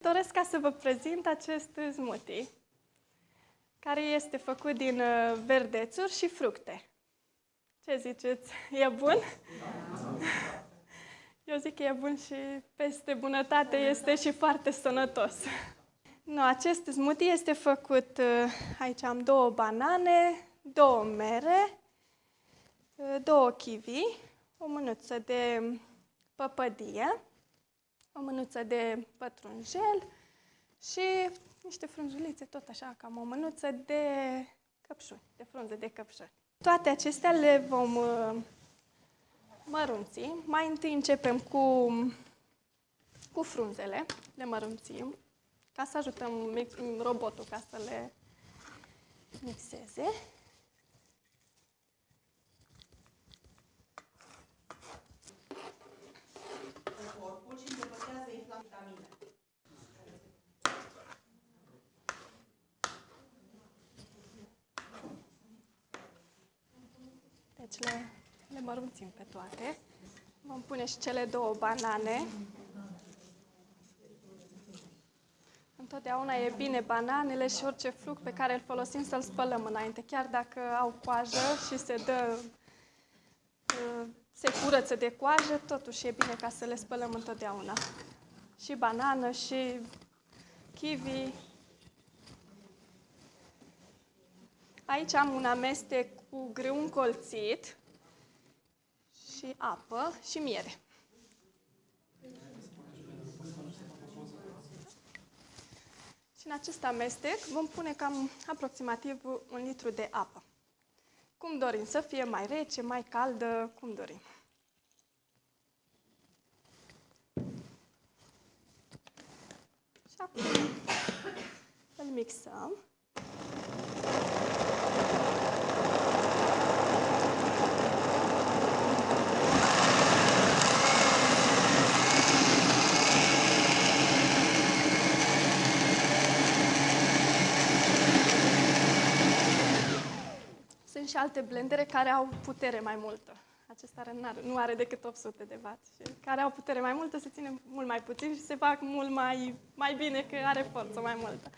Doresc ca să vă prezint acest smoothie, care este făcut din verdețuri și fructe. Ce ziceți? E bun? Eu zic că e bun și peste bunătate este și foarte sănătos. Nu, acest smoothie este făcut, aici am 2 banane, 2 mere, 2 kiwi, o mânuță de păpădie, o mânuță de pătrunjel și niște frunzulițe, tot așa, cam o mânuță de căpșuni, de frunze de căpșuni. Toate acestea le vom mărunți. Mai întâi începem cu frunzele, le mărunțim, ca să ajutăm robotul ca să le mixeze. Corpul și îndepărtează inflamațiile. Deci le mărunțim pe toate. Vom pune și cele 2 banane. Întotdeauna e bine bananele și orice fruct pe care îl folosim să-l spălăm înainte. Chiar dacă au coajă și se curăță de coajă, totuși e bine ca să le spălăm întotdeauna. Și banană, și kiwi. Aici am un amestec cu grâu încolțit și apă și miere. Și în acest amestec vom pune cam aproximativ 1 litru de apă. Cum dorim, să fie mai rece, mai caldă, cum dorim. Și acum îl mixăm. Sunt și alte blendere care au putere mai multă. Acesta nu are decât 800 de W. Și care au putere mai multă se ține mult mai puțin și se fac mult mai bine, că are forță mai multă.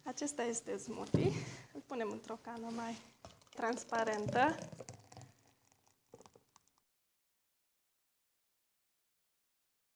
Acesta este smoothie. Îl punem într-o cană mai transparentă.